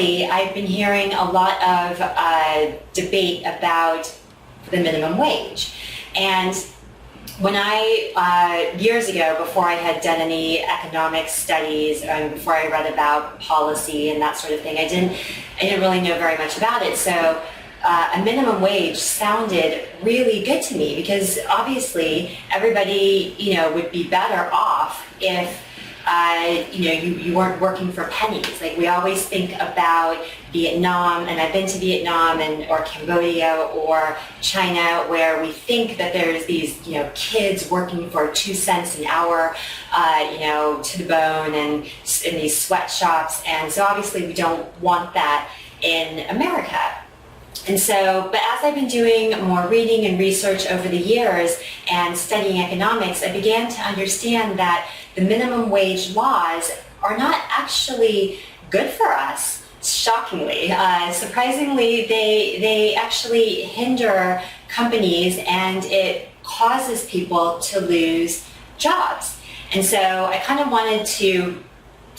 lately, I've been hearing a lot of debate about the minimum wage. And when years ago, before I had done any economic studies, before I read about policy and that sort of thing, I didn't really know very much about it. So a minimum wage sounded really good to me, because obviously everybody, would be better off if you weren't working for pennies. Like, we always think about Vietnam, and I've been to Vietnam or Cambodia or China, where we think that there's these, kids working for 2 cents an hour, to the bone, and in these sweatshops. And so obviously we don't want that in America. And so, but as I've been doing more reading and research over the years and studying economics, I began to understand that the minimum wage laws are not actually good for us. Shockingly, surprisingly, they actually hinder companies, and it causes people to lose jobs. And so I kind of wanted to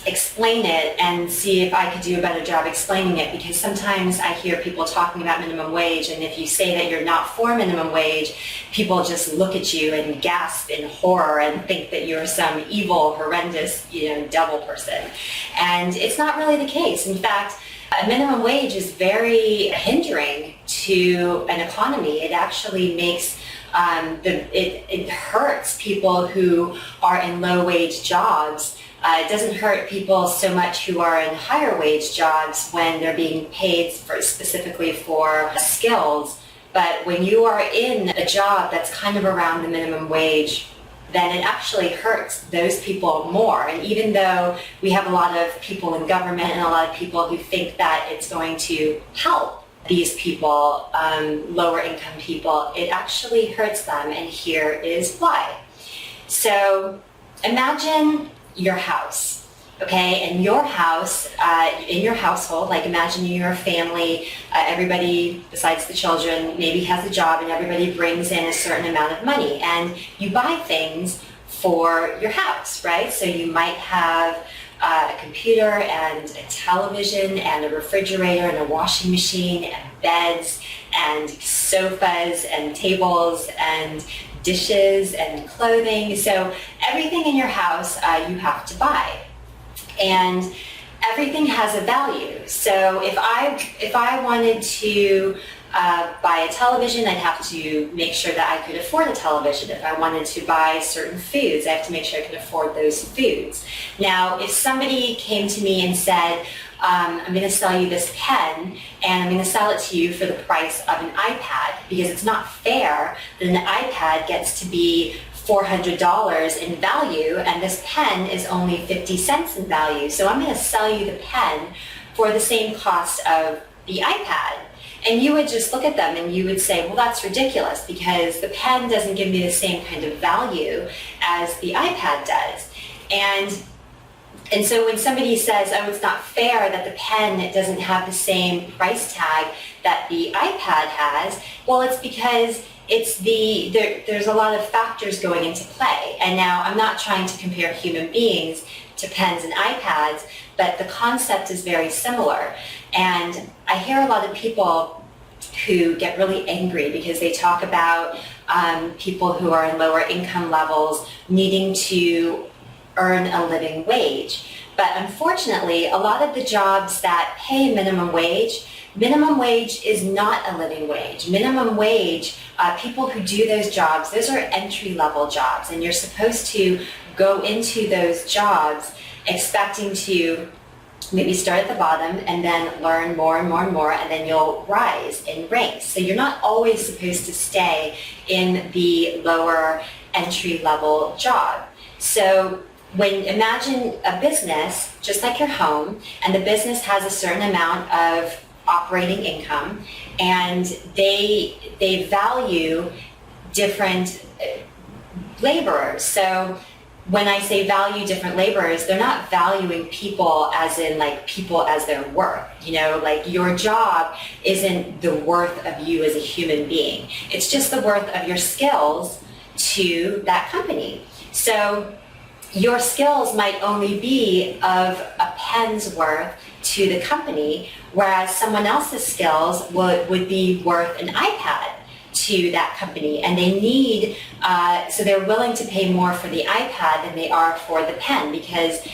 explain it and see if I could do a better job explaining it, because sometimes I hear people talking about minimum wage, and if you say that you're not for minimum wage, people just look at you and gasp in horror and think that you're some evil, horrendous, devil person. And it's not really the case. In fact, a minimum wage is very hindering to an economy. It actually makes it hurts people who are in low wage jobs. It doesn't hurt people so much who are in higher wage jobs when they're being paid specifically for skills. But when you are in a job that's kind of around the minimum wage, then it actually hurts those people more. And even though we have a lot of people in government and a lot of people who think that it's going to help these people, lower income people, it actually hurts them. And here is why. So imagine your house, okay? And your house, in your household, like imagine you're a family, everybody besides the children maybe has a job, and everybody brings in a certain amount of money, and you buy things for your house, right? So you might have a computer and a television and a refrigerator and a washing machine and beds and sofas and tables and dishes and clothing. So everything in your house you have to buy, and everything has a value. So if I wanted to buy a television, I'd have to make sure that I could afford a television. If I wanted to buy certain foods, I have to make sure I could afford those foods. Now, if somebody came to me and said, I'm going to sell you this pen, and I'm going to sell it to you for the price of an iPad, because it's not fair that an iPad gets to be $400 in value and this pen is only 50 cents in value. So I'm going to sell you the pen for the same cost of the iPad. And you would just look at them and you would say, well, that's ridiculous, because the pen doesn't give me the same kind of value as the iPad does. And so when somebody says, oh, it's not fair that the pen doesn't have the same price tag that the iPad has, well, it's because there's a lot of factors going into play. And now I'm not trying to compare human beings to pens and iPads, but the concept is very similar. And I hear a lot of people who get really angry because they talk about people who are in lower income levels needing to earn a living wage. But unfortunately, a lot of the jobs that pay minimum wage is not a living wage. Minimum wage, people who do those jobs, those are entry-level jobs, and you're supposed to go into those jobs expecting to maybe start at the bottom and then learn more and more and more, and then you'll rise in ranks. So you're not always supposed to stay in the lower entry-level job. So imagine a business, just like your home, and the business has a certain amount of operating income, and they value different laborers. So when I say value different laborers, they're not valuing people as in like people as their worth. Like your job isn't the worth of you as a human being. It's just the worth of your skills to that company. So your skills might only be of a pen's worth to the company, whereas someone else's skills would be worth an iPad to that company. And they need, so they're willing to pay more for the iPad than they are for the pen, because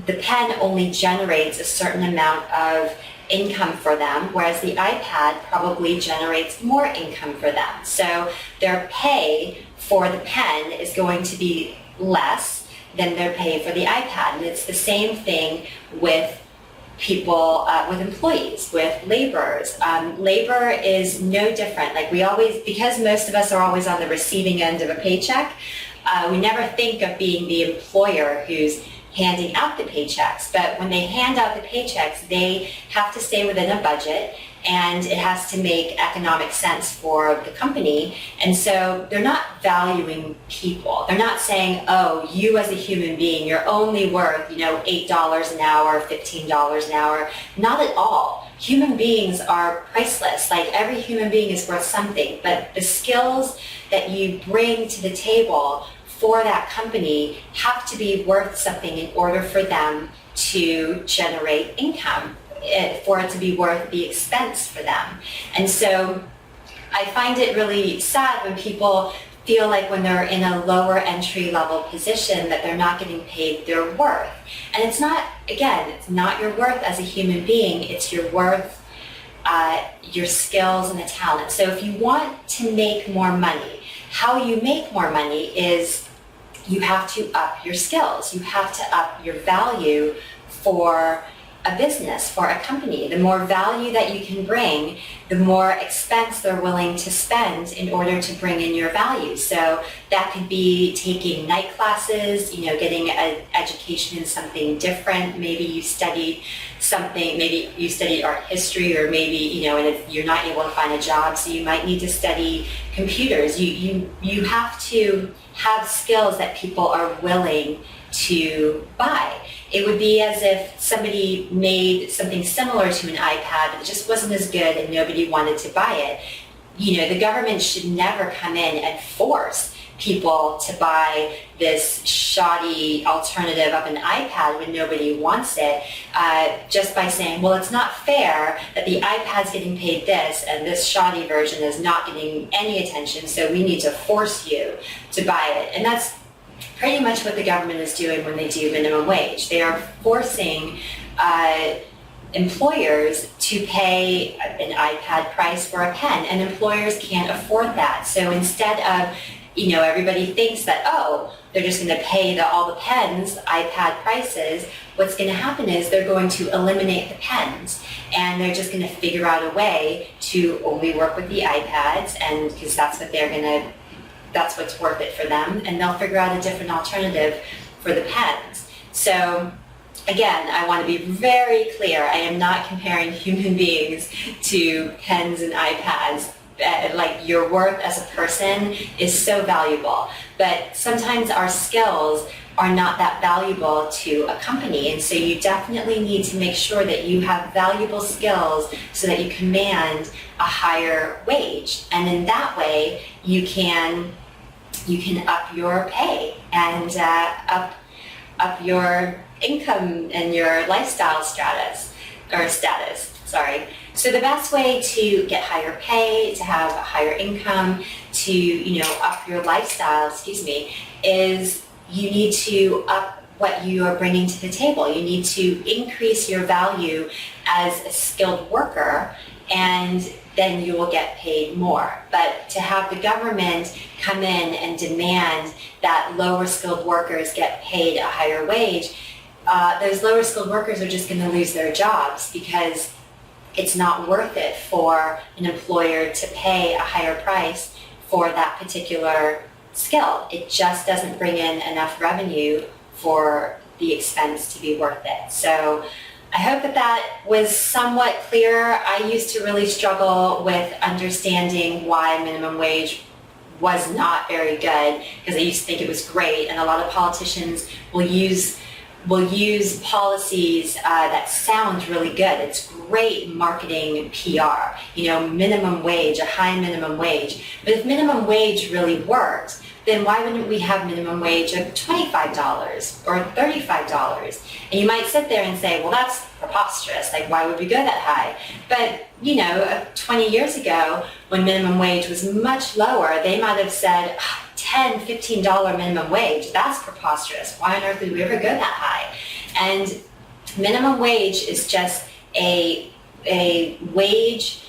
the pen only generates a certain amount of income for them, whereas the iPad probably generates more income for them. So their pay for the pen is going to be less than their pay for the iPad. And it's the same thing with people, with employees, with laborers. Labor is no different. Like we always, because most of us are always on the receiving end of a paycheck, we never think of being the employer who's handing out the paychecks. But when they hand out the paychecks, they have to stay within a budget, and it has to make economic sense for the company. And so they're not valuing people. They're not saying, oh, you as a human being, you're only worth, $8 an hour, $15 an hour. Not at all. Human beings are priceless. Like every human being is worth something, but the skills that you bring to the table for that company have to be worth something in order for them to generate income, for it to be worth the expense for them. And so I find it really sad when people feel like when they're in a lower entry level position that they're not getting paid their worth. And it's not, again, it's not your worth as a human being, it's your worth, your skills and the talent. So if you want to make more money, how you make more money is you have to up your skills. You have to up your value for a business, for a company. The more value that you can bring, the more expense they're willing to spend in order to bring in your value. So that could be taking night classes, getting an education in something different. Maybe you studied something, maybe you studied art history, or maybe, and if you're not able to find a job, so you might need to study computers. You have to have skills that people are willing to buy. It would be as if somebody made something similar to an iPad, but it just wasn't as good and nobody wanted to buy it. The government should never come in and force people to buy this shoddy alternative of an iPad when nobody wants it, just by saying, well, it's not fair that the iPad's getting paid this and this shoddy version is not getting any attention, so we need to force you to buy it. And that's pretty much what the government is doing when they do minimum wage. They are forcing employers to pay an iPad price for a pen, and employers can't afford that. So instead of, everybody thinks that, oh, they're just going to pay all the pens iPad prices, what's going to happen is they're going to eliminate the pens, and they're just going to figure out a way to only work with the iPads, and because that's what's worth it for them, and they'll figure out a different alternative for the pens. So again, I want to be very clear. I am not comparing human beings to pens and iPads. Like your worth as a person is so valuable, but sometimes our skills are not that valuable to a company, and so you definitely need to make sure that you have valuable skills so that you command a higher wage, and in that way you can up your pay and up your income and your lifestyle status. So the best way to get higher pay, to have a higher income, to up your lifestyle, is you need to up what you are bringing to the table. You need to increase your value as a skilled worker, and then you will get paid more. But to have the government come in and demand that lower skilled workers get paid a higher wage, those lower skilled workers are just going to lose their jobs, because it's not worth it for an employer to pay a higher price for that particular skill. It just doesn't bring in enough revenue for the expense to be worth it. So I hope that was somewhat clear. I used to really struggle with understanding why minimum wage was not very good, because I used to think it was great, and a lot of politicians will use policies that sound really good. It's great marketing PR, minimum wage, a high minimum wage. But if minimum wage really worked, then why wouldn't we have minimum wage of $25 or $35? And you might sit there and say, well, that's preposterous. Like, why would we go that high? But, 20 years ago, when minimum wage was much lower, they might have said, $10, $15 minimum wage, that's preposterous. Why on earth would we ever go that high? And minimum wage is just a wage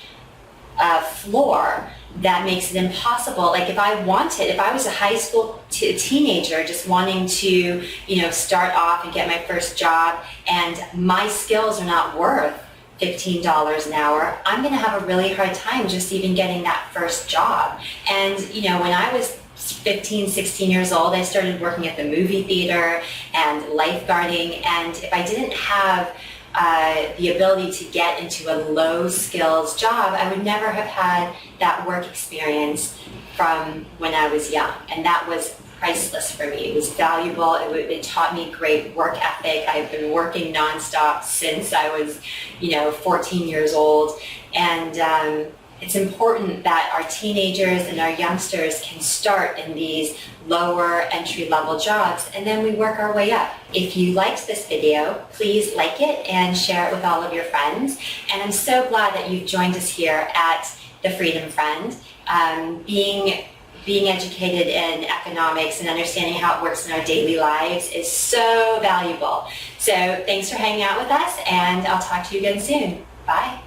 floor that makes it impossible. Like if I was a high school teenager just wanting to, start off and get my first job, and my skills are not worth $15 an hour, I'm going to have a really hard time just even getting that first job. And, when I was 15, 16 years old, I started working at the movie theater and lifeguarding, and if I didn't have the ability to get into a low skills job, I would never have had that work experience from when I was young. And that was priceless for me. It was valuable. It taught me great work ethic. I've been working nonstop since I was, 14 years old. And it's important that our teenagers and our youngsters can start in these lower entry-level jobs, and then we work our way up. If you liked this video, please like it and share it with all of your friends. And I'm so glad that you've joined us here at the Freedom Friend. Being educated in economics and understanding how it works in our daily lives is so valuable. So thanks for hanging out with us, and I'll talk to you again soon. Bye.